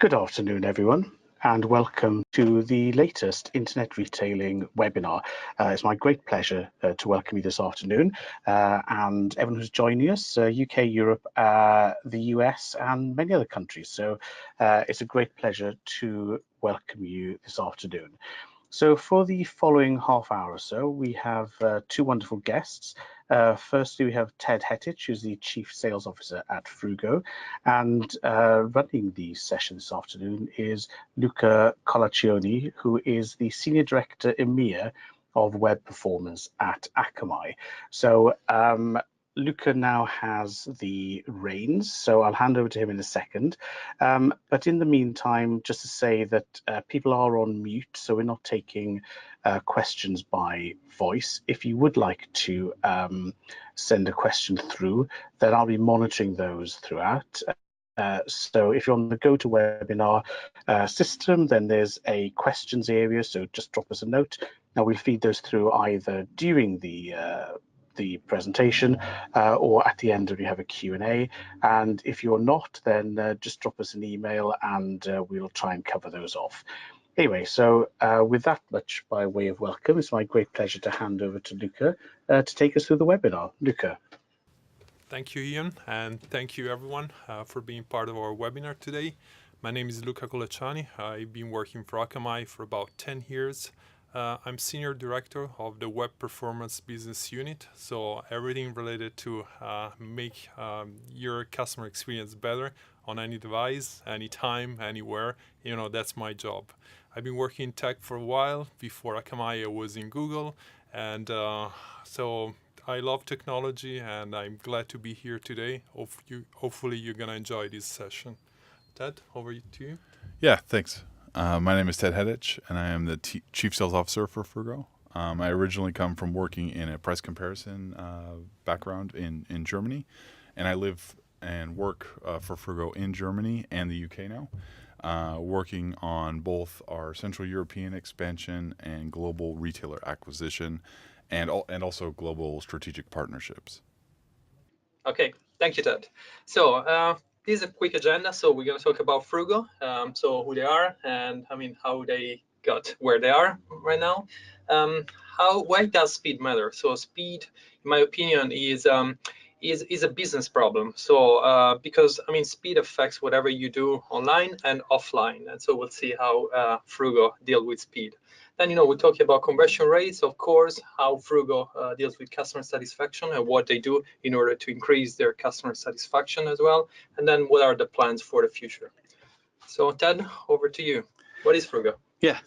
Good afternoon, everyone, and welcome to the latest Internet Retailing webinar. It's my great pleasure to welcome you this afternoon, and everyone who's joining us, UK, Europe, the US, and many other countries. So it's a great pleasure to welcome you this afternoon. So for the following half hour or so, we have two wonderful guests. Firstly, we have Ted Hettich, who's the Chief Sales Officer at Fruugo, and running the session this afternoon is Luca Colaccioni, who is the Senior Director EMEA of Web Performance at Akamai. So Luca now has the reins, so I'll hand over to him in a second. But in the meantime, just to say that people are on mute, so we're not taking questions by voice. If you would like to send a question through, then I'll be monitoring those throughout. So if you're on the GoToWebinar system, then there's a questions area, so just drop us a note. Now we'll feed those through either during the presentation or at the end if you have a Q&A, and if you're not, then just drop us an email and we'll try and cover those off. Anyway, so with that much by way of welcome, it's my great pleasure to hand over to Luca to take us through the webinar. Luca. Thank you, Ian, and thank you everyone for being part of our webinar today. My name is Luca Colaccioni. I've been working for Akamai for about 10 years. I'm Senior Director of the Web Performance Business Unit, so everything related to make your customer experience better on any device, anytime, anywhere, that's my job. I've been working in tech for a while. Before Akamai, I was in Google, and so I love technology, and I'm glad to be here today. Hopefully you're going to enjoy this session. Ted, over to you. Yeah, thanks. My name is Ted Hettich, and I am the Chief Sales Officer for Fruugo. I originally come from working in a price comparison background in Germany, and I live and work for Fruugo in Germany and the UK now, working on both our Central European expansion and global retailer acquisition, and also global strategic partnerships. Okay, thank you, Ted. So this is a quick agenda. So we're going to talk about Fruugo, so who they are, and how they got where they are right now. Why does speed matter? So speed, in my opinion, is a business problem. So because speed affects whatever you do online and offline, and so we'll see how Fruugo deal with speed. Then we're talking about conversion rates, of course, how Fruugo deals with customer satisfaction and what they do in order to increase their customer satisfaction as well. And then what are the plans for the future? So Ted, over to you. What is Fruugo? Yeah,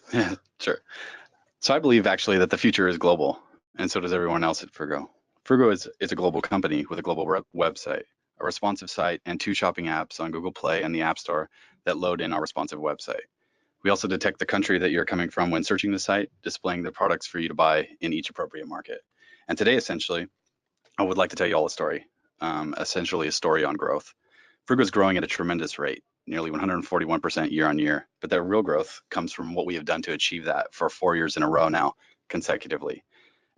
sure. So I believe actually that the future is global, and so does everyone else at Fruugo. Fruugo is a global company with a global website, a responsive site, and 2 shopping apps on Google Play and the App Store that load in our responsive website. We also detect the country that you're coming from when searching the site, displaying the products for you to buy in each appropriate market. And today, essentially, I would like to tell you all a story, essentially a story on growth. Fruugo is growing at a tremendous rate, nearly 141% year on year, but that real growth comes from what we have done to achieve that for 4 years in a row now, consecutively.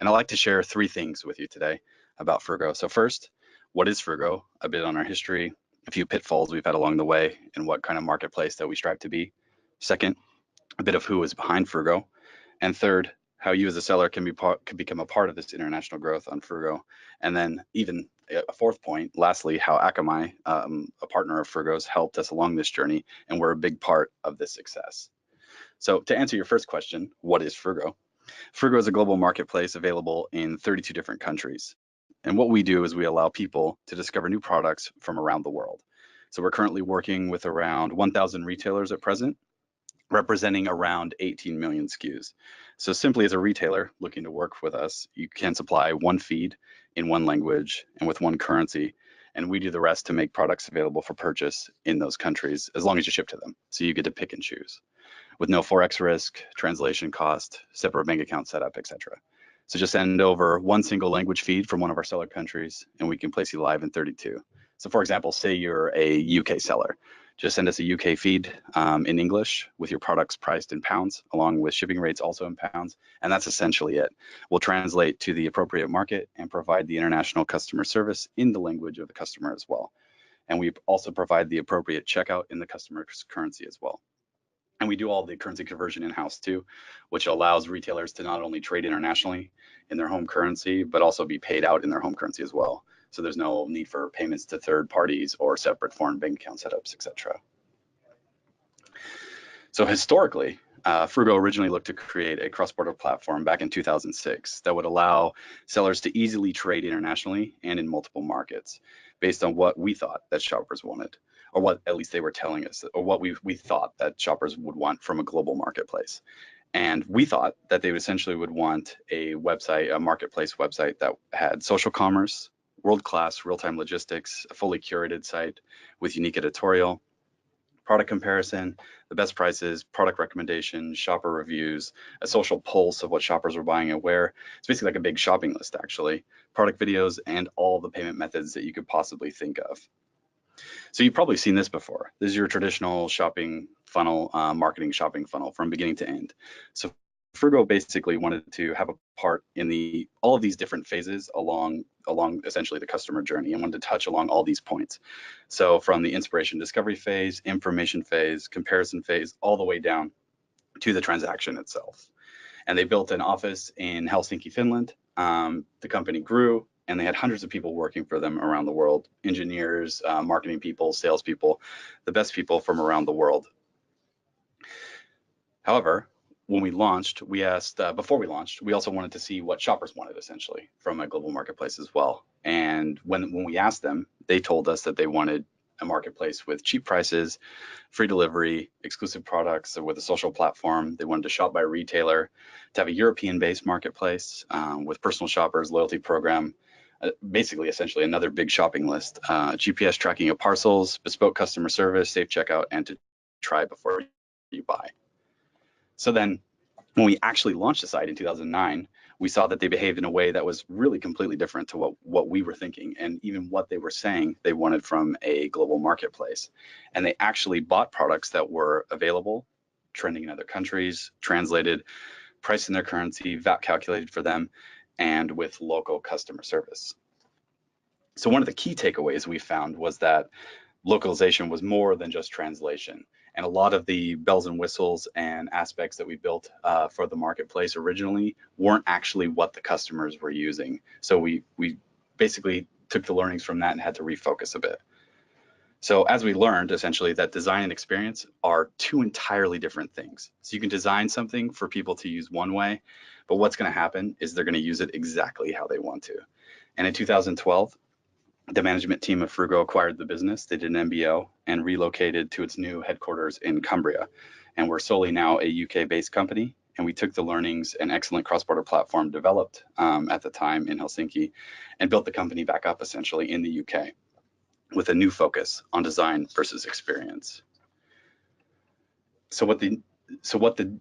And I'd like to share 3 things with you today about Fruugo. So first, what is Fruugo? A bit on our history, a few pitfalls we've had along the way, and what kind of marketplace that we strive to be. Second, a bit of who is behind Fruugo. And third, how you as a seller can become a part of this international growth on Fruugo. And then even a 4th point, lastly, how Akamai, a partner of Fruugo's, helped us along this journey, and we're a big part of this success. So to answer your first question, what is Fruugo? Fruugo is a global marketplace available in 32 different countries. And what we do is we allow people to discover new products from around the world. So we're currently working with around 1,000 retailers at present, representing around 18 million SKUs. So simply as a retailer looking to work with us, you can supply 1 feed in 1 language and with 1 currency, and we do the rest to make products available for purchase in those countries as long as you ship to them. So you get to pick and choose with no Forex risk, translation cost, separate bank account setup, etc. So just send over 1 single language feed from one of our seller countries, and we can place you live in 32. So for example, say you're a UK seller. Just send us a UK feed in English with your products priced in pounds, along with shipping rates also in pounds, and that's essentially it. We'll translate to the appropriate market and provide the international customer service in the language of the customer as well. And we also provide the appropriate checkout in the customer's currency as well. And we do all the currency conversion in-house too, which allows retailers to not only trade internationally in their home currency, but also be paid out in their home currency as well. So there's no need for payments to third parties or separate foreign bank account setups, etc. So historically, Fruugo originally looked to create a cross-border platform back in 2006 that would allow sellers to easily trade internationally and in multiple markets based on what we thought that shoppers wanted, or what at least they were telling us, or what we thought that shoppers would want from a global marketplace. And we thought that they essentially would want a website, a marketplace website that had social commerce, world-class real-time logistics, a fully curated site with unique editorial, product comparison, the best prices, product recommendations, shopper reviews, a social pulse of what shoppers were buying and where. It's basically like a big shopping list, actually, product videos, and all the payment methods that you could possibly think of. So you've probably seen this before. This is your traditional shopping funnel, marketing shopping funnel from beginning to end. So Fruugo basically wanted to have a part in all of these different phases along essentially the customer journey, and wanted to touch along all these points. So from the inspiration discovery phase, information phase, comparison phase, all the way down to the transaction itself. And they built an office in Helsinki, Finland. The company grew, and they had hundreds of people working for them around the world, engineers, marketing people, salespeople, the best people from around the world. However, when we launched, we asked, before we launched, we also wanted to see what shoppers wanted essentially from a global marketplace as well. And when we asked them, they told us that they wanted a marketplace with cheap prices, free delivery, exclusive products with a social platform. They wanted to shop by retailer, to have a European-based marketplace with personal shoppers, loyalty program, basically essentially another big shopping list, GPS tracking of parcels, bespoke customer service, safe checkout, and to try before you buy. So then when we actually launched the site in 2009, we saw that they behaved in a way that was really completely different to what we were thinking, and even what they were saying they wanted from a global marketplace. And they actually bought products that were available, trending in other countries, translated, priced in their currency, VAT calculated for them, and with local customer service. So one of the key takeaways we found was that localization was more than just translation. And a lot of the bells and whistles and aspects that we built for the marketplace originally weren't actually what the customers were using. So we basically took the learnings from that and had to refocus a bit. So as we learned, essentially, that design and experience are two entirely different things. So you can design something for people to use one way, but what's going to happen is they're going to use it exactly how they want to. And in 2012, the management team of Fruugo acquired the business. They did an MBO and relocated to its new headquarters in Cumbria. And we're solely now a UK-based company. And we took the learnings and excellent cross-border platform developed at the time in Helsinki and built the company back up essentially in the UK with a new focus on design versus experience. So what the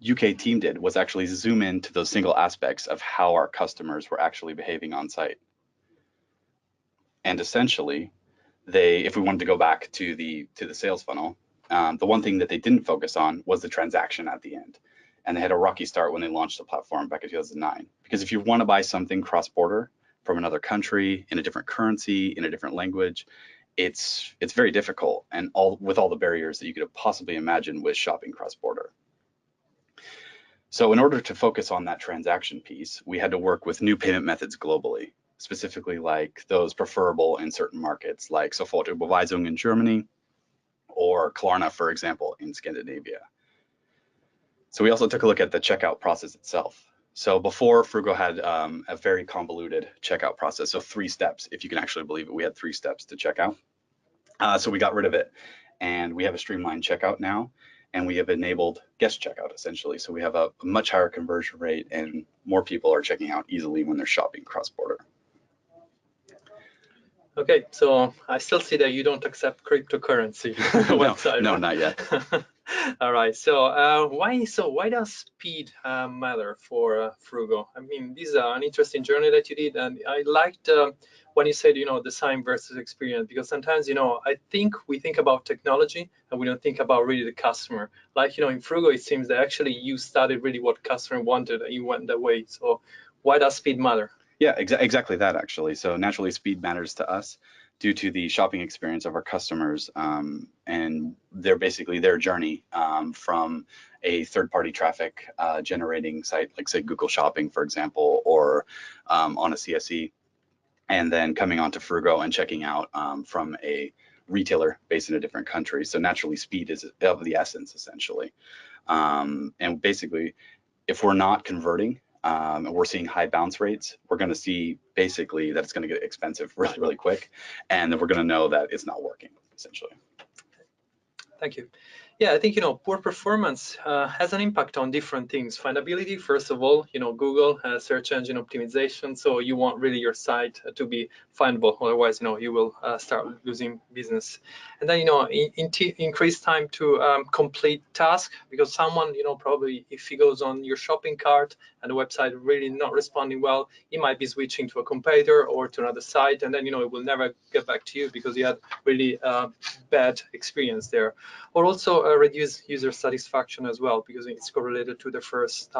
UK team did was actually zoom into those single aspects of how our customers were actually behaving on site. And essentially, if we wanted to go back to the sales funnel, the one thing that they didn't focus on was the transaction at the end. And they had a rocky start when they launched the platform back in 2009. Because if you want to buy something cross-border from another country, in a different currency, in a different language, it's very difficult, and with all the barriers that you could possibly imagine with shopping cross-border. So in order to focus on that transaction piece, we had to work with new payment methods globally, specifically like those preferable in certain markets, like Sofortüberweisung in Germany, or Klarna, for example, in Scandinavia. So we also took a look at the checkout process itself. So before, Fruugo had a very convoluted checkout process. So 3 steps, if you can actually believe it, we had 3 steps to check out. So we got rid of it, and we have a streamlined checkout now, and we have enabled guest checkout essentially. So we have a much higher conversion rate, and more people are checking out easily when they're shopping cross-border. Okay, so I still see that you don't accept cryptocurrency website. No, not yet. All right, so why does speed matter for Fruugo? I mean, this is an interesting journey that you did, and I liked when you said, design versus experience, because sometimes, I think we think about technology and we don't think about really the customer. Like, in Fruugo, it seems that actually you studied really what customer wanted and you went that way. So why does speed matter? Yeah, exactly that, actually. So naturally, speed matters to us due to the shopping experience of our customers and their journey from a third-party traffic generating site, like say Google Shopping, for example, or on a CSE, and then coming onto Fruugo and checking out from a retailer based in a different country. So naturally, speed is of the essence, essentially. And basically, if we're not converting and we're seeing high bounce rates, we're going to see basically that it's going to get expensive really, really quick, and then we're going to know that it's not working, essentially. Thank you. Yeah, I think, poor performance has an impact on different things. Findability, first of all, Google has search engine optimization, so you want really your site to be findable. Otherwise, you will start losing business. And then, increase time to complete task, because someone, probably if he goes on your shopping cart and the website really not responding well, he might be switching to a competitor or to another site, and then, it will never get back to you because you had really bad experience there. Or also reduce user satisfaction as well, because it's correlated to the first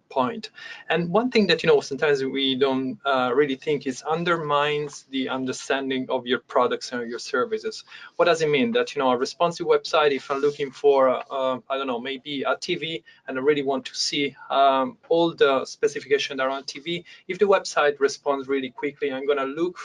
point. And one thing that sometimes we don't really think is undermines the understanding of your products and your services. What does it mean? That a responsive website, if I'm looking for I don't know, maybe a TV, and I really want to see all the specifications around TV, if the website responds really quickly, I'm going to look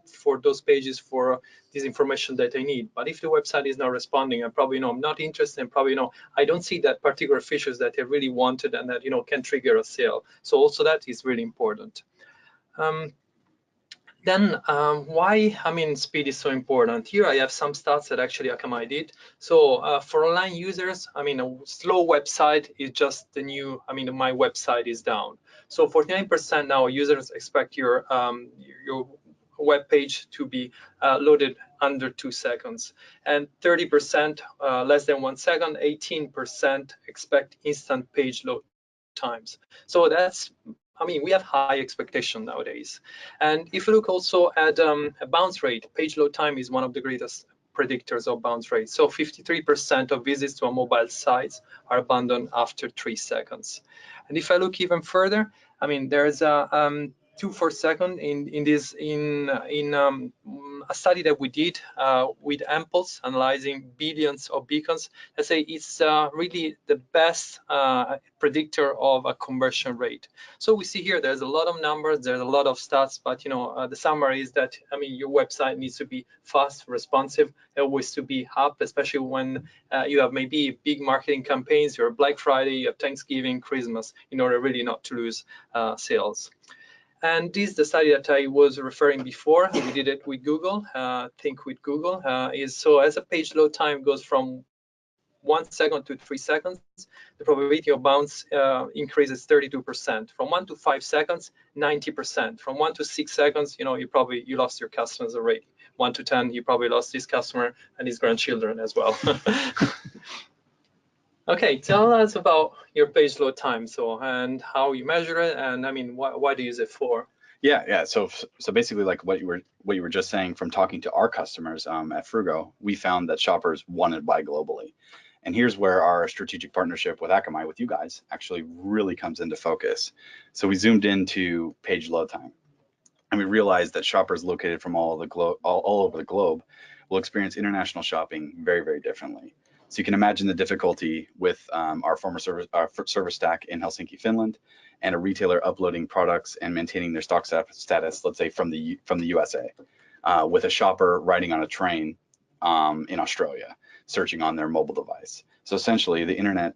for those pages for this information that I need. But if the website is not responding, and probably I'm not interested, and probably I don't see that particular features that I really wanted and that can trigger a sale. So also that is really important. Then why speed is so important? Here I have some stats that actually Akamai did. So for online users, a slow website is just the new, my website is down. So 49% now users expect your web page to be loaded under 2 seconds, and 30% less than 1 second. 18% expect instant page load times. So that's, we have high expectation nowadays. And if you look also at a bounce rate, page load time is one of the greatest predictors of bounce rate. So 53% of visits to a mobile site are abandoned after 3 seconds. And if I look even further, there's a 2/4 second in a study that we did with Ampulse, analyzing billions of beacons. I say it's really the best predictor of a conversion rate. So we see here there's a lot of numbers, there's a lot of stats, but the summary is that your website needs to be fast, responsive, always to be up, especially when you have maybe big marketing campaigns, your Black Friday, you have Thanksgiving, Christmas, in order really not to lose sales. And this is the study that I was referring before. We did it with Google. Think with Google is, so as a page load time goes from 1 second to 3 seconds, the probability of bounce increases 32%. From 1 to 5 seconds, 90%. From 1 to 6 seconds, you lost your customers already. 1 to 10, you probably lost this customer and his grandchildren as well. Okay, tell us about your page load time, and how you measure it, and why do you use it for? Yeah. So basically, like what you were just saying, from talking to our customers at Fruugo, we found that shoppers want to buy globally. And here's where our strategic partnership with Akamai, with you guys, actually really comes into focus. So we zoomed into page load time, and we realized that shoppers located from all over the globe will experience international shopping very, very differently. So you can imagine the difficulty with our server stack in Helsinki, Finland, and a retailer uploading products and maintaining their stock status, let's say from the USA, with a shopper riding on a train in Australia, searching on their mobile device. So essentially, the internet,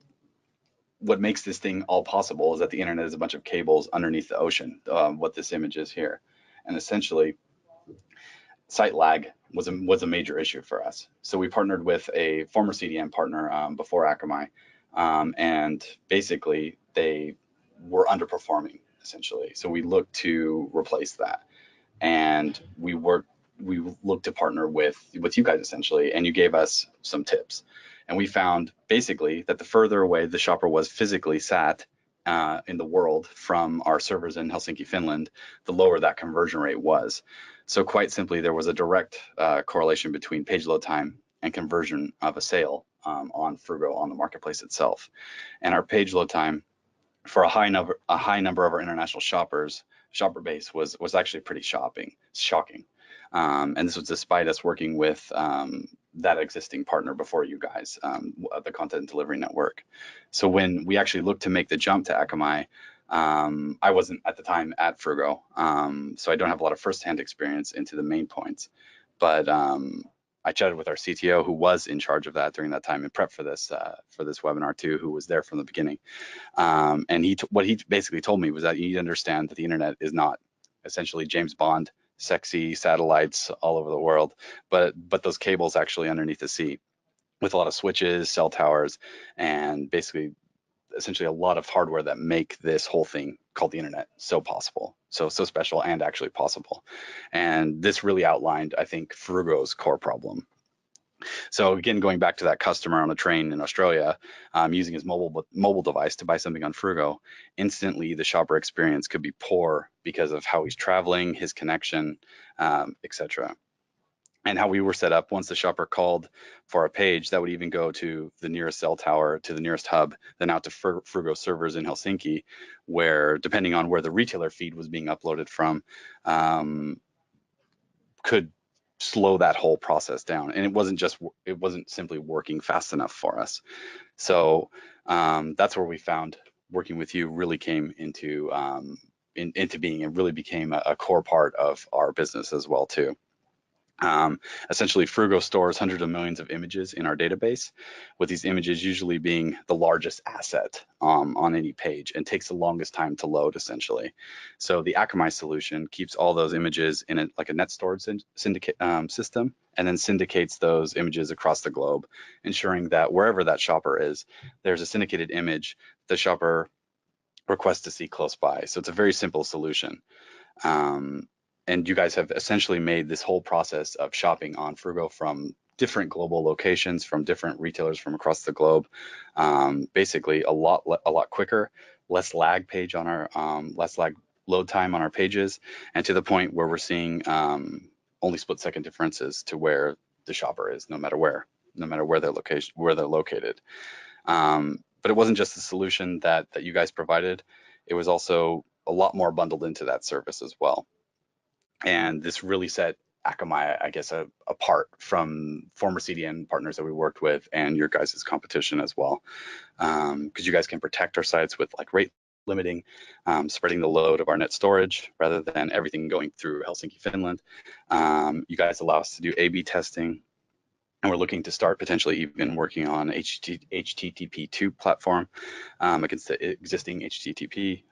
what makes this thing all possible is that the internet is a bunch of cables underneath the ocean, what this image is here. And essentially, site lag was a major issue for us. So we partnered with a former CDN partner before Akamai, and basically they were underperforming, essentially. So we looked to replace that, and we looked to partner with you guys, essentially, and you gave us some tips. And we found basically that the further away the shopper was physically sat in the world from our servers in Helsinki, Finland, the lower that conversion rate was. So quite simply, there was a direct correlation between page load time and conversion of a sale on Fruugo, on the marketplace itself. And our page load time for a high number of our international shopper base was actually pretty shocking. And this was despite us working with that existing partner before you guys, the content delivery network. So when we actually looked to make the jump to Akamai, I wasn't at the time at Fruugo, so I don't have a lot of firsthand experience into the main points. But I chatted with our CTO, who was in charge of that during that time and prep for this webinar too, who was there from the beginning. And what he basically told me was that you need to understand that the internet is not essentially James Bond, sexy satellites all over the world, but those cables actually underneath the sea with a lot of switches, cell towers, and basically essentially a lot of hardware that make this whole thing called the internet so possible, so special and actually possible. And this really outlined, I think, Fruugo's core problem. So again, going back to that customer on a train in Australia, using his mobile device to buy something on Fruugo, instantly the shopper experience could be poor because of how he's traveling, his connection, etc. And how we were set up, once the shopper called for a page, that would even go to the nearest cell tower, to the nearest hub, then out to Fruugo servers in Helsinki, where depending on where the retailer feed was being uploaded from, could slow that whole process down. And it wasn't simply working fast enough for us. So that's where we found working with you really came into being, and really became a core part of our business as well too. Essentially, Fruugo stores hundreds of millions of images in our database, with these images usually being the largest asset on any page and takes the longest time to load, essentially. So the Akamai solution keeps all those images in like a net storage syndicate system, and then syndicates those images across the globe, ensuring that wherever that shopper is, there's a syndicated image the shopper requests to see close by. So it's a very simple solution. And you guys have essentially made this whole process of shopping on Fruugo from different global locations, from different retailers from across the globe, basically a lot quicker, less lag load time on our pages, and to the point where we're seeing only split-second differences to where the shopper is, no matter where they're located. But it wasn't just the solution that you guys provided; it was also a lot more bundled into that service as well. And this really set Akamai, I guess, apart from former CDN partners that we worked with and your guys' competition as well. Because you guys can protect our sites with like rate limiting, spreading the load of our net storage rather than everything going through Helsinki, Finland. You guys allow us to do A/B testing. And we're looking to start potentially even working on HTTP2 platform against the existing HTTP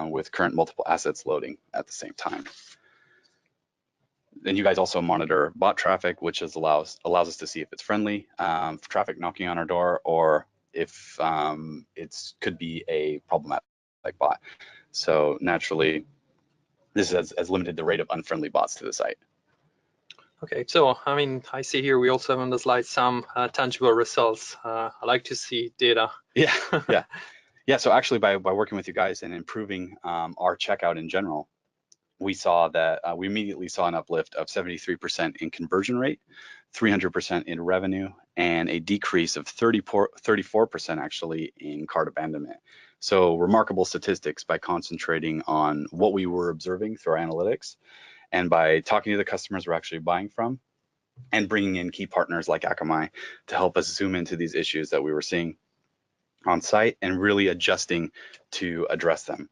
with current multiple assets loading at the same time. Then you guys also monitor bot traffic, which allows us to see if it's friendly traffic knocking on our door, or if it could be a problematic bot. So naturally, this has limited the rate of unfriendly bots to the site. Okay, so I mean, I see here we also have on the slide some tangible results. I like to see data. Yeah. So actually, by working with you guys and improving our checkout in general, we saw that we immediately saw an uplift of 73% in conversion rate, 300% in revenue, and a decrease of 34% actually in cart abandonment. So remarkable statistics by concentrating on what we were observing through our analytics, and by talking to the customers we're actually buying from, and bringing in key partners like Akamai to help us zoom into these issues that we were seeing on site and really adjusting to address them,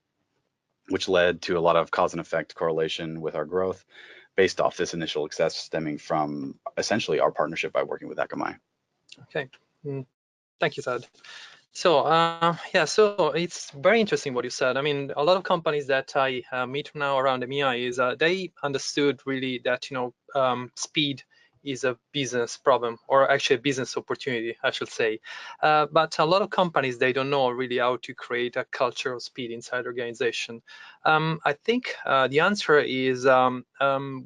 which led to a lot of cause and effect correlation with our growth based off this initial success stemming from essentially our partnership by working with Akamai. Okay, thank you, Ted. So yeah, so it's very interesting what you said. I mean, a lot of companies that I meet now around EMEA is they understood really that speed is a business problem, or actually a business opportunity, I should say. But a lot of companies, they don't know really how to create a culture of speed inside the organization. I think the answer is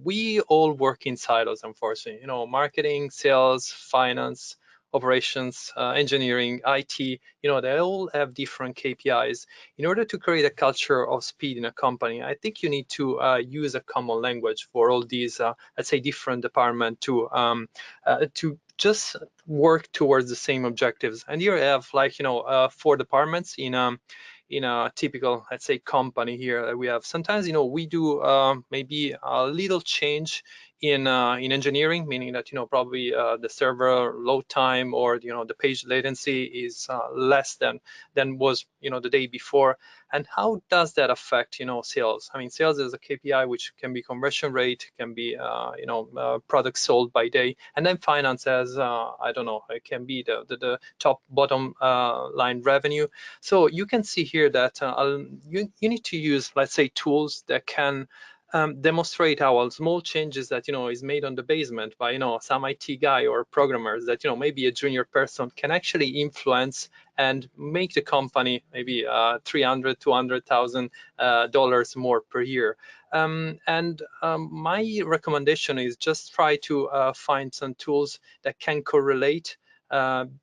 we all work in silos, unfortunately. Marketing, sales, finance, operations, engineering, IT, they all have different KPIs. In order to create a culture of speed in a company, I think you need to use a common language for all these, let's say, different departments to just work towards the same objectives. And here I have 4 departments in a typical, let's say, company here that we have. Sometimes, we do maybe a little change in engineering, meaning that probably the server load time or the page latency is less than was the day before. And how does that affect sales? I mean, sales is a KPI which can be conversion rate, can be products sold by day, and then finance as I don't know, it can be the top bottom line revenue. So you can see here that you need to use, let's say, tools that can demonstrate how small changes that is made on the basement by some IT guy or programmers that maybe a junior person can actually influence and make the company maybe $300,000-$200,000 more per year. My recommendation is just try to find some tools that can correlate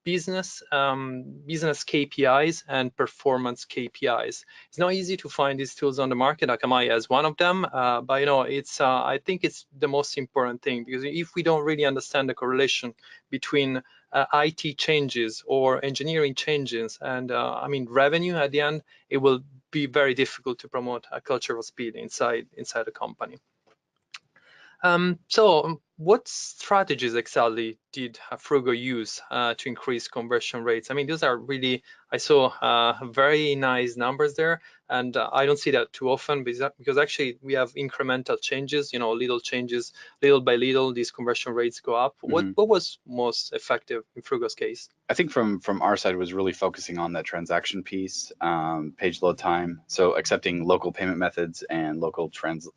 business KPIs and performance KPIs. It's not easy to find these tools on the market. Akamai has one of them, but it's I think it's the most important thing, because if we don't really understand the correlation between IT changes or engineering changes and I mean revenue at the end, it will be very difficult to promote a culture of speed inside a company. So what strategies exactly did Fruugo use to increase conversion rates? I mean, those are really, I saw very nice numbers there, and I don't see that too often because actually we have incremental changes, little changes, little by little, these conversion rates go up. What was most effective in Fruugo's case? I think from our side was really focusing on that transaction piece, page load time. So accepting local payment methods and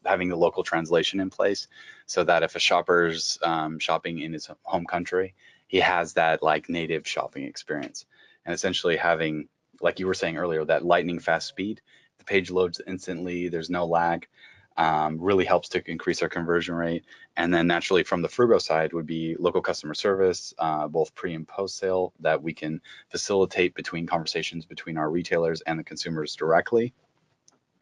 having the local translation in place, so that if a shopper's shopping in his home country, he has that like native shopping experience. And essentially having, like you were saying earlier, that lightning fast speed. The page loads instantly. There's no lag. Really helps to increase our conversion rate. And then naturally from the Fruugo side would be local customer service, both pre and post sale, that we can facilitate between conversations between our retailers and the consumers directly.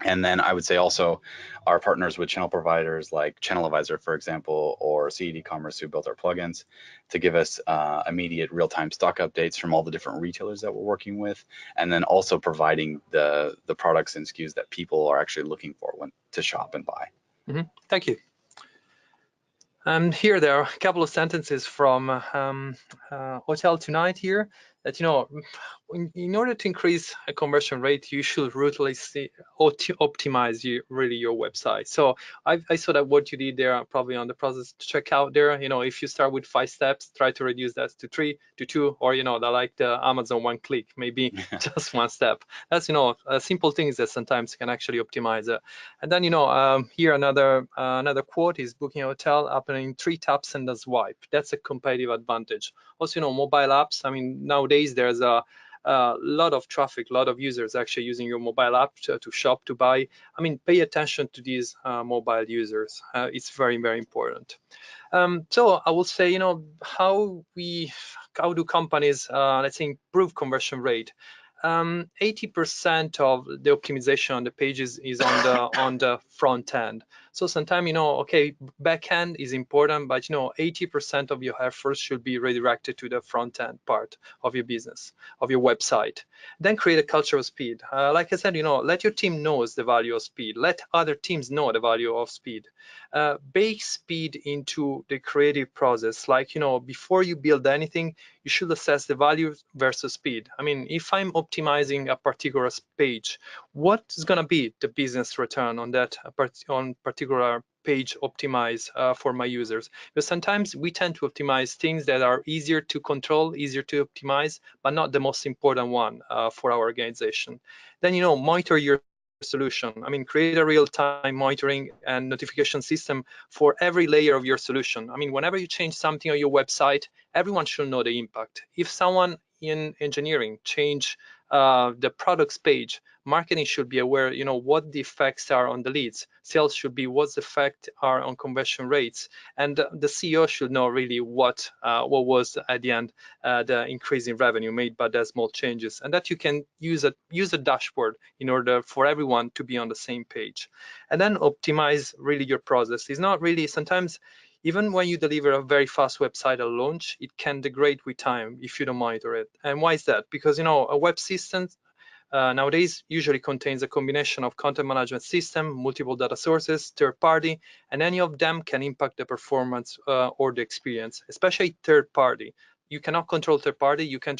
And then I would say also our partners with channel providers like Channel Advisor, for example, or CED Commerce, who built our plugins to give us immediate real-time stock updates from all the different retailers that we're working with, and then also providing the products and SKUs that people are actually looking for to shop and buy. Thank you. And here there are a couple of sentences from Hotel Tonight here that, in order to increase a conversion rate, you should ruthlessly optimize your website. So I saw that what you did there probably on the process to check out there, if you start with 5 steps, try to reduce that to 3, to 2, or, like the Amazon one click, maybe just 1 step. That's, simple things that sometimes can actually optimize it. And then, here another quote is booking a hotel happening 3 taps and a swipe. That's a competitive advantage. Also, mobile apps. I mean, nowadays there's a lot of traffic, a lot of users actually using your mobile app to shop, to buy. I mean, pay attention to these mobile users. It's very, very important. So I will say, how do companies, let's say, improve conversion rate? 80% of the optimization on the pages is on the front end. So sometimes, okay, back end is important, but 80% of your efforts should be redirected to the front end part of your business, of your website. Then create a culture of speed. Like I said, let your team knows the value of speed. Let other teams know the value of speed. Bake speed into the creative process. Like, before you build anything, you should assess the value versus speed. I mean, if I'm optimizing a particular page, what is going to be the business return on that particular page optimize for my users? Because sometimes we tend to optimize things that are easier to control, easier to optimize, but not the most important one for our organization. Then, monitor your solution. I mean, create a real-time monitoring and notification system for every layer of your solution. I mean, whenever you change something on your website, everyone should know the impact. If someone in engineering change the products page, marketing should be aware, what the effects are on the leads. Sales should be what the effects are on conversion rates, and the CEO should know really what was at the end the increase in revenue made by the small changes, and that you can use a dashboard in order for everyone to be on the same page. And then optimize really your process. It's not really, sometimes even when you deliver a very fast website at launch, it can degrade with time if you don't monitor it. And why is that? Because a web system nowadays usually contains a combination of content management system, multiple data sources, third party, and any of them can impact the performance or the experience, especially third party. You cannot control third party. You can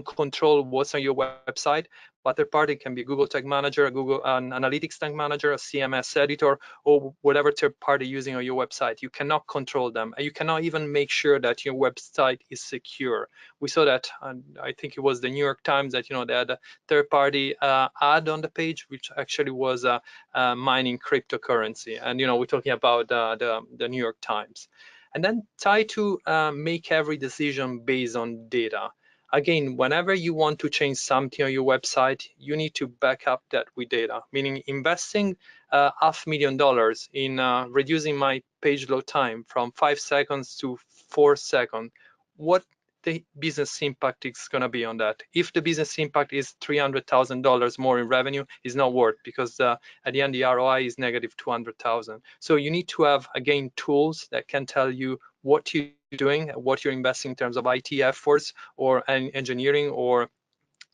control what's on your website, but third party can be Google Tag Manager, Google Analytics Tag Manager, a CMS editor, or whatever third party using on your website. You cannot control them. And you cannot even make sure that your website is secure. We saw that, I think it was the New York Times, that they had a third party ad on the page, which actually was mining cryptocurrency. And we're talking about the New York Times. And then try to make every decision based on data. Again, whenever you want to change something on your website, you need to back up that with data, meaning investing $500,000 in reducing my page load time from 5 seconds to 4 seconds. What the business impact is going to be on that? If the business impact is $300,000 more in revenue, is not worth, because at the end the ROI is negative 200,000. So you need to have, again, tools that can tell you what you're doing, what you're investing in terms of IT efforts or engineering or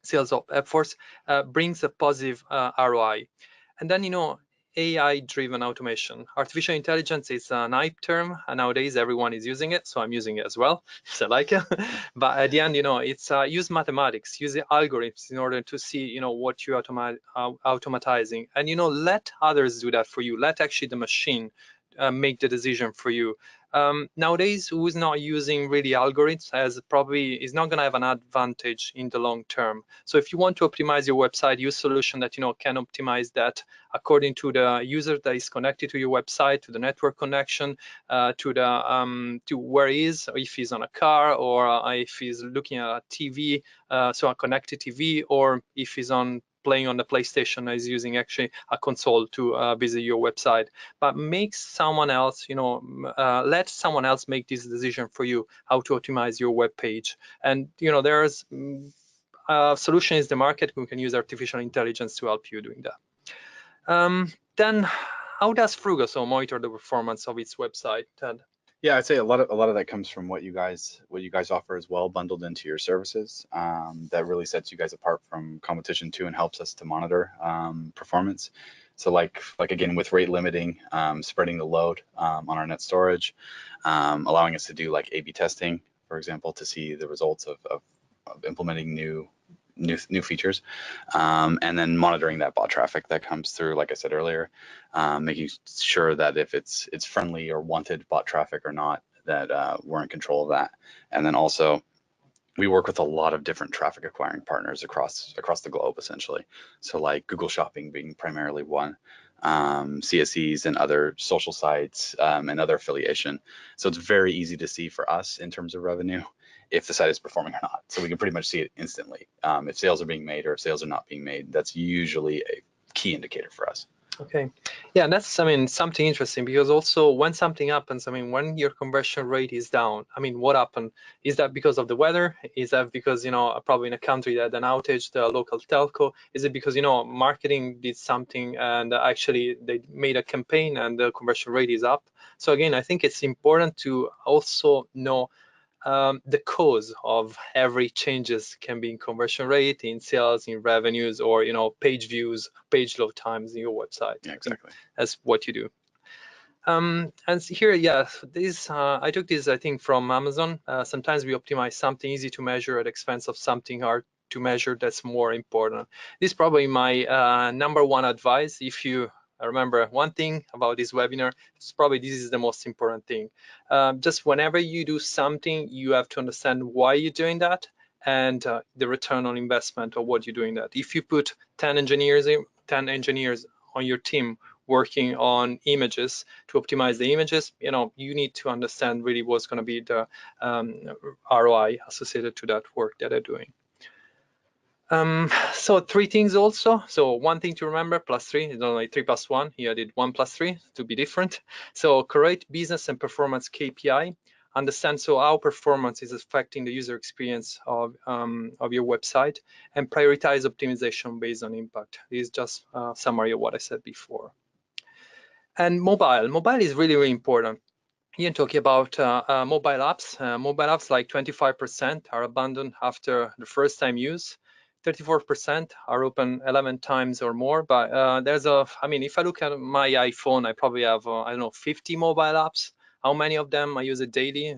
sales efforts brings a positive ROI. And then AI-driven automation. Artificial intelligence is an hype term, and nowadays everyone is using it, so I'm using it as well, so I like it. But at the end, it's use mathematics, use algorithms in order to see, what you're automatizing, and let others do that for you. Let actually the machine make the decision for you. Nowadays, who's not using really algorithms is not going to have an advantage in the long term. So if you want to optimize your website, use solution that can optimize that according to the user that is connected to your website, to the network connection, to where he is, or if he's on a car, or if he's looking at a TV, so a connected TV, or if he's playing on the PlayStation, is using actually a console to visit your website. But make someone else, let someone else make this decision for you, how to optimize your web page. And there's a solution in the market who can use artificial intelligence to help you doing that. Then how does Fruugo monitor the performance of its website, Ted? Yeah, I'd say a lot of that comes from what you guys offer as well, bundled into your services. That really sets you guys apart from competition too, and helps us to monitor performance. So like again, with rate limiting, spreading the load on our net storage, allowing us to do like A/B testing, for example, to see the results of implementing new features, and then monitoring that bot traffic that comes through, like I said earlier, making sure that if it's friendly or wanted bot traffic or not, that we're in control of that. And then also, we work with a lot of different traffic acquiring partners across the globe, essentially. So like Google Shopping being primarily one, CSEs and other social sites, and other affiliation. So it's very easy to see for us in terms of revenue if the site is performing or not. So we can pretty much see it instantly. If sales are being made or if sales are not being made, that's usually a key indicator for us. Okay, yeah, that's something interesting, because also when something happens, when your conversion rate is down, what happened? Is that because of the weather? Is that because probably in a country that had an outage, the local telco? Is it because marketing did something and actually they made a campaign and the conversion rate is up? So again, I think it's important to also know the cause of every changes, can be in conversion rate, in sales, in revenues, or page views, page load times in your website. Yeah, exactly. That's what you do. And here, yeah, this I took this, I think, from Amazon. Sometimes we optimize something easy to measure at the expense of something hard to measure that's more important. This is probably my number one advice. If you remember one thing about this webinar, it's probably this is the most important thing. Just whenever you do something, you have to understand why you're doing that and the return on investment of what you're doing that. If you put 10 engineers on your team working on images to optimize the images, you need to understand really what's going to be the ROI associated to that work that they're doing. So 3 things also. So one thing to remember, +3 is not like 3 + 1. Here I did 1 + 3 to be different. So create business and performance KPI. Understand how performance is affecting the user experience of your website, and prioritize optimization based on impact. This is just a summary of what I said before. And mobile is really, really important. Here I'm talking about mobile apps. Mobile apps, like 25% are abandoned after the first time use. 34% are open 11 times or more. But there's I mean, if I look at my iPhone, I probably have, I don't know, 50 mobile apps. How many of them I use it daily?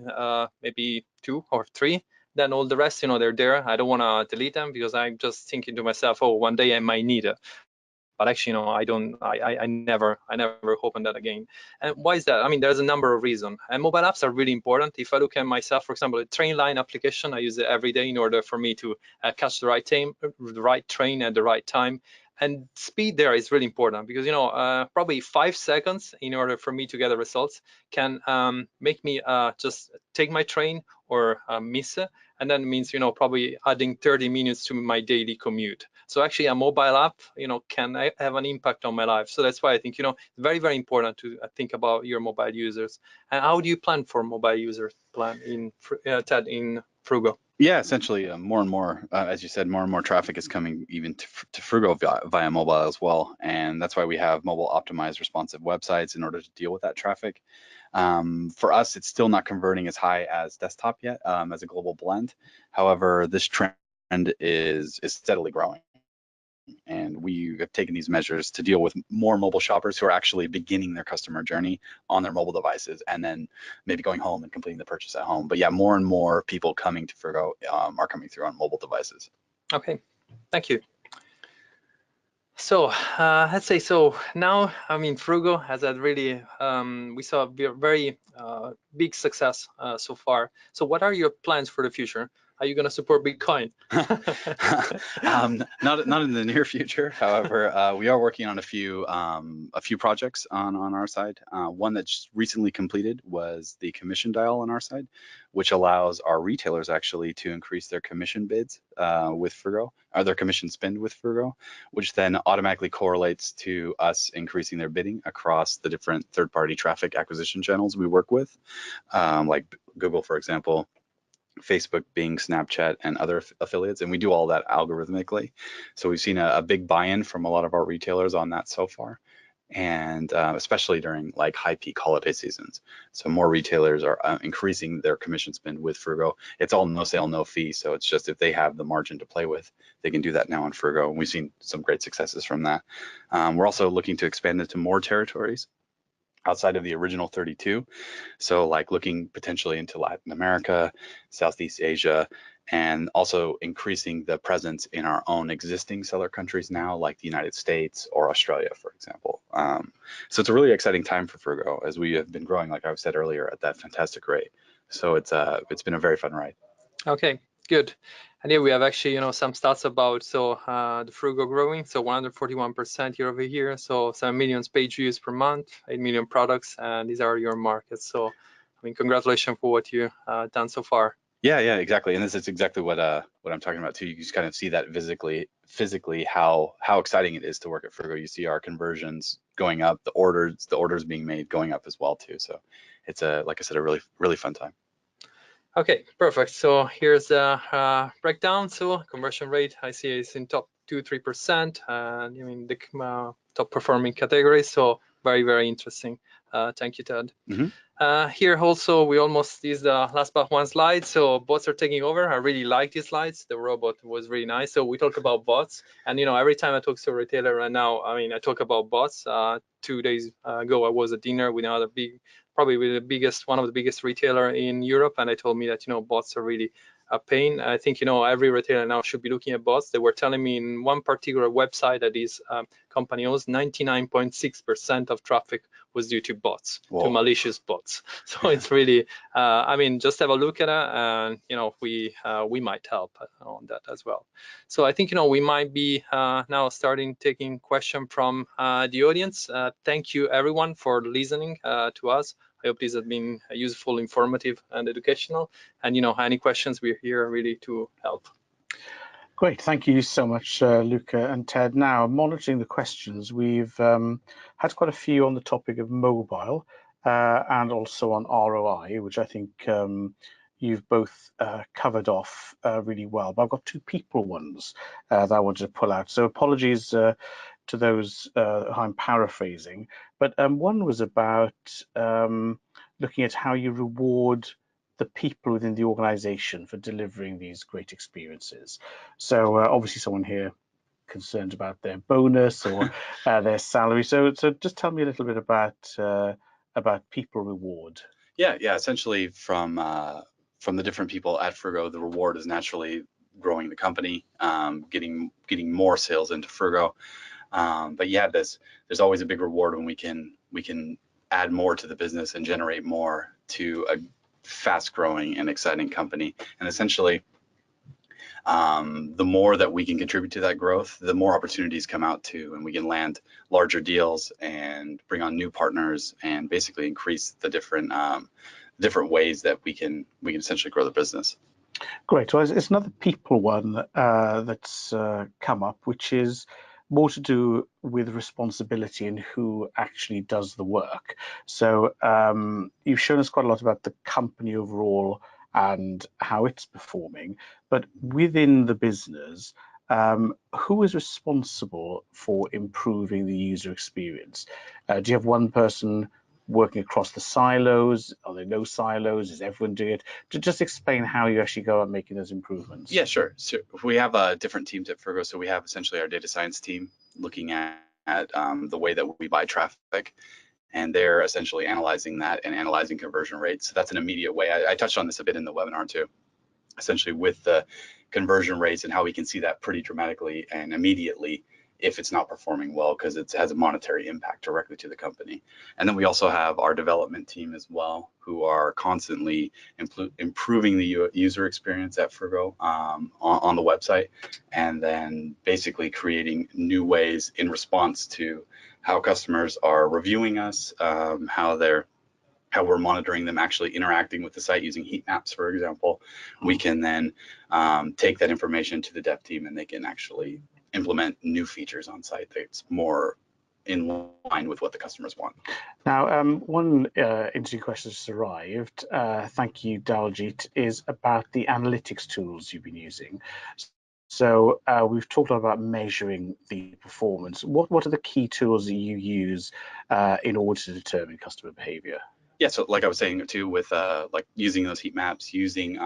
Maybe 2 or 3. Then all the rest, they're there. I don't want to delete them because I'm just thinking to myself, oh, one day I might need it. But actually, I don't. I never open that again. And why is that? I mean, there's a number of reasons. And mobile apps are really important. If I look at myself, for example, a train line application, I use it every day in order for me to catch the right train at the right time. And speed there is really important because probably 5 seconds in order for me to get the results can make me just take my train or miss it, and that means probably adding 30 minutes to my daily commute. So actually a mobile app can have an impact on my life. So that's why I think it's very, very important to think about your mobile users. And how do you plan for mobile users in Ted, in Fruugo? Yeah, essentially, more and more, as you said, more and more traffic is coming even to Fruugo via mobile as well, and that's why we have mobile optimized responsive websites in order to deal with that traffic. For us, it's still not converting as high as desktop yet, as a global blend. However, this trend is steadily growing, and we have taken these measures to deal with more mobile shoppers who are actually beginning their customer journey on their mobile devices and then maybe going home and completing the purchase at home. But yeah, more and more people coming to Fruugo are coming through on mobile devices. Okay, thank you. So let's say, so now, I mean, Fruugo has had really, we saw a very big success so far. So what are your plans for the future? Are you going to support Bitcoin? Not in the near future. However, we are working on a few projects on our side. One that just recently completed was the commission dial on our side, which allows our retailers actually to increase their commission bids with Fruugo, or their commission spend with Fruugo, which then automatically correlates to us increasing their bidding across the different third-party traffic acquisition channels we work with, like Google, for example, Facebook, Bing, Snapchat, and other affiliates, and we do all that algorithmically. So we've seen a big buy-in from a lot of our retailers on that so far, and especially during like high peak holiday seasons. So more retailers are increasing their commission spend with Fruugo. It's all no sale, no fee. So it's just if they have the margin to play with, they can do that now on Fruugo. And we've seen some great successes from that. We're also looking to expand into more territories outside of the original 32. So like looking potentially into Latin America, Southeast Asia, and also increasing the presence in our own existing seller countries now, like the United States or Australia, for example. So it's a really exciting time for Fruugo as we have been growing, like I've said earlier, at that fantastic rate. So it's been a very fun ride. Okay, good. And here we have actually, some stats about the Fruugo growing, so 141% year over year, so 7 million page views per month, 8 million products, and these are your markets. So, I mean, congratulations for what you've done so far. Yeah, exactly. And this is exactly what I'm talking about too. You just kind of see that physically how exciting it is to work at Fruugo. You see our conversions going up, the orders being made going up as well too. So it's like I said, a really, really fun time. Okay, perfect. So here's the breakdown. So conversion rate I see is in top 2-3%, and I mean the top performing categories. So very, very interesting. Thank you, Ted. Mm-hmm. Here also we almost this is the last but one slide. So bots are taking over. I really like these slides. The robot was really nice. So we talk about bots, and every time I talk to a retailer right now, I mean I talk about bots. 2 days ago I was at dinner with another probably with one of the biggest retailer in Europe, and they told me that bots are really a pain. I think every retailer now should be looking at bots. They were telling me in one particular website that this company owns, 99.6% of traffic was due to bots, Whoa. to malicious bots. So it's really, I mean, just have a look at it, and we might help on that as well. So I think we might be now starting taking question from the audience. Thank you everyone for listening to us. I hope this has been useful, informative, and educational. And any questions, we're here really to help. Great, thank you so much, Luca and Ted. Now, monitoring the questions, we've had quite a few on the topic of mobile and also on ROI, which I think you've both covered off really well. But I've got 2 people ones that I wanted to pull out. So apologies to those I'm paraphrasing. But one was about looking at how you reward the people within the organization for delivering these great experiences. So obviously someone here concerned about their bonus or their salary. So just tell me a little bit about people reward. Yeah. Essentially, from the different people at Fruugo, the reward is naturally growing the company, getting more sales into Fruugo. But yeah, there's always a big reward when we can add more to the business and generate more to a fast-growing and exciting company. And essentially, the more that we can contribute to that growth, the more opportunities come out too, and we can land larger deals and bring on new partners and basically increase the different ways that we can essentially grow the business. Great. Well, it's another people one that's come up, which is more to do with responsibility and who actually does the work. So you've shown us quite a lot about the company overall and how it's performing, but within the business, who is responsible for improving the user experience? Do you have one person working across the silos? Are there no silos? Is everyone doing it? To just explain how you actually go about making those improvements. Yeah, sure. So we have different teams at Fruugo. So we have essentially our data science team looking at the way that we buy traffic, and they're essentially analyzing that and analyzing conversion rates. So that's an immediate way. I touched on this a bit in the webinar too, essentially with the conversion rates and how we can see that pretty dramatically and immediately if it's not performing well, because it has a monetary impact directly to the company. And then we also have our development team as well, who are constantly improving the user experience at Fruugo on the website, and then basically creating new ways in response to how customers are reviewing us, how we're monitoring them actually interacting with the site using heat maps, for example. We can then take that information to the dev team, and they can actually implement new features on site that's more in line with what the customers want. Now, one interesting question just arrived. Thank you, Daljit, is about the analytics tools you've been using. So we've talked a lot about measuring the performance. What are the key tools that you use in order to determine customer behavior? Yeah, so like I was saying too, with like using those heat maps, using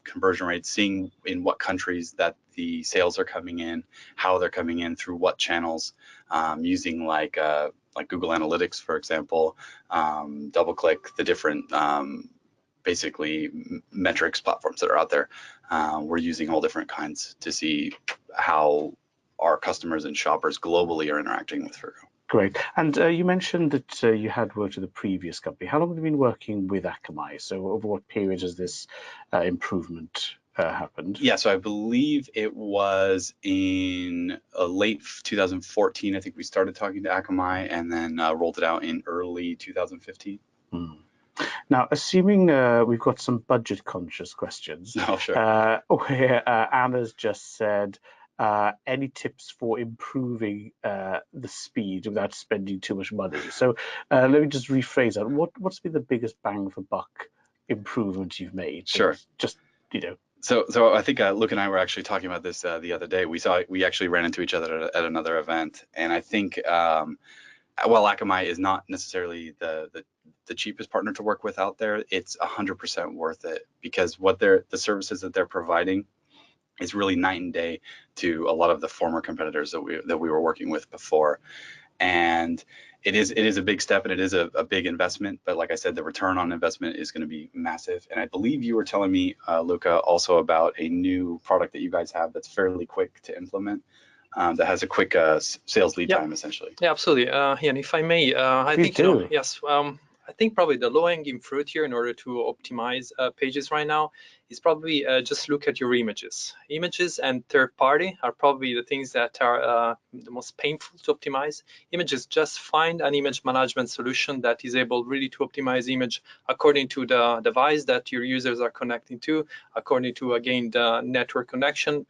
conversion rates, seeing in what countries that the sales are coming in, how they're coming in, through what channels, using like Google Analytics, for example, double click the different basically metrics platforms that are out there. We're using all different kinds to see how our customers and shoppers globally are interacting with Fruugo. Great. And you mentioned that you had worked with a previous company. How long have you been working with Akamai? So over what period has this improvement happened? Yeah, so I believe it was in late 2014. I think we started talking to Akamai, and then rolled it out in early 2015. Now, assuming we've got some budget-conscious questions, Oh, sure. Where Anna's just said, any tips for improving the speed without spending too much money? So let me just rephrase that. What's been the biggest bang for buck improvement you've made? Sure. Just, you know. So I think Luke and I were actually talking about this the other day. We actually ran into each other at another event, and I think while Akamai is not necessarily the cheapest partner to work with out there, it's 100% worth it, because the services that they're providing is really night and day to a lot of the former competitors that we were working with before. And it is a big step, and it is a big investment, but like I said, the return on investment is going to be massive. And I believe you were telling me, Luca, also about a new product that you guys have that's fairly quick to implement, that has a quick sales lead time, essentially. Yeah, absolutely. And if I may, I think, yes, I think probably the low-hanging fruit here in order to optimize pages right now is probably just look at your images. Images and third-party are probably the things that are the most painful to optimize. Images, just find an image management solution that is able really to optimize image according to the device that your users are connecting to, according to, again, the network connection.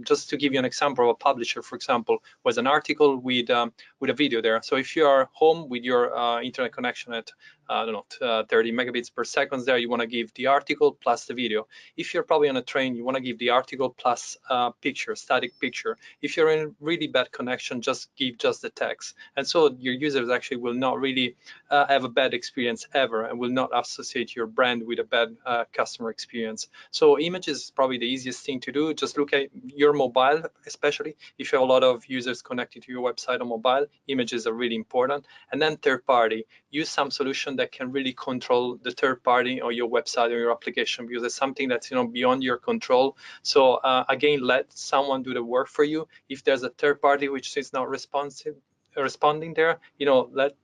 Just to give you an example of a publisher, for example, was an article with a video there. So if you are home with your internet connection at I don't know, 30 megabits per second there. You want to give the article plus the video. If you're probably on a train, you want to give the article plus picture, static picture. If you're in really bad connection, just give just the text. And so your users actually will not really have a bad experience ever, and will not associate your brand with a bad customer experience. So images is probably the easiest thing to do. Just look at your mobile, especially if you have a lot of users connected to your website on mobile. Images are really important. And then third party, use some solution that can really control the third party or your website or your application, because it's something that's beyond your control. So again, let someone do the work for you. If there's a third party which is not responding there, let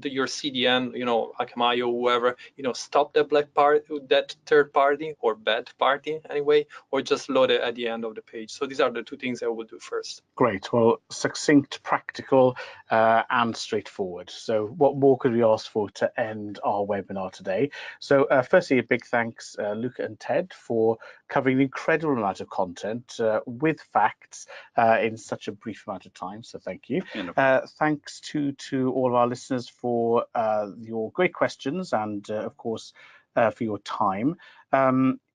your CDN, Akamai or whoever, stop that third party or bad party anyway, or just load it at the end of the page. So these are the two things I would do first. Great. Well, succinct, practical, and straightforward. So what more could we ask for to end our webinar today? So firstly, a big thanks, Luca and Ted, for covering an incredible amount of content with facts in such a brief amount of time. So thank you. Thanks to all of our listeners for your great questions and, of course, for your time.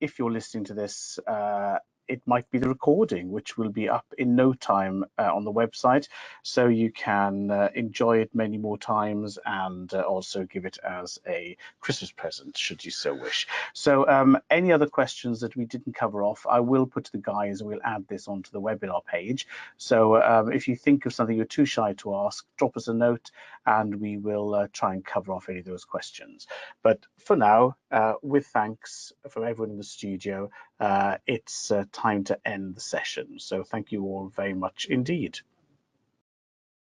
If you're listening to this, it might be the recording, which will be up in no time on the website, so you can enjoy it many more times and also give it as a Christmas present, should you so wish. So any other questions that we didn't cover off, I will put to the guys, and we'll add this onto the webinar page. So if you think of something you're too shy to ask, drop us a note and we will try and cover off any of those questions. But for now, with thanks from everyone in the studio, it's time to end the session. So thank you all very much indeed.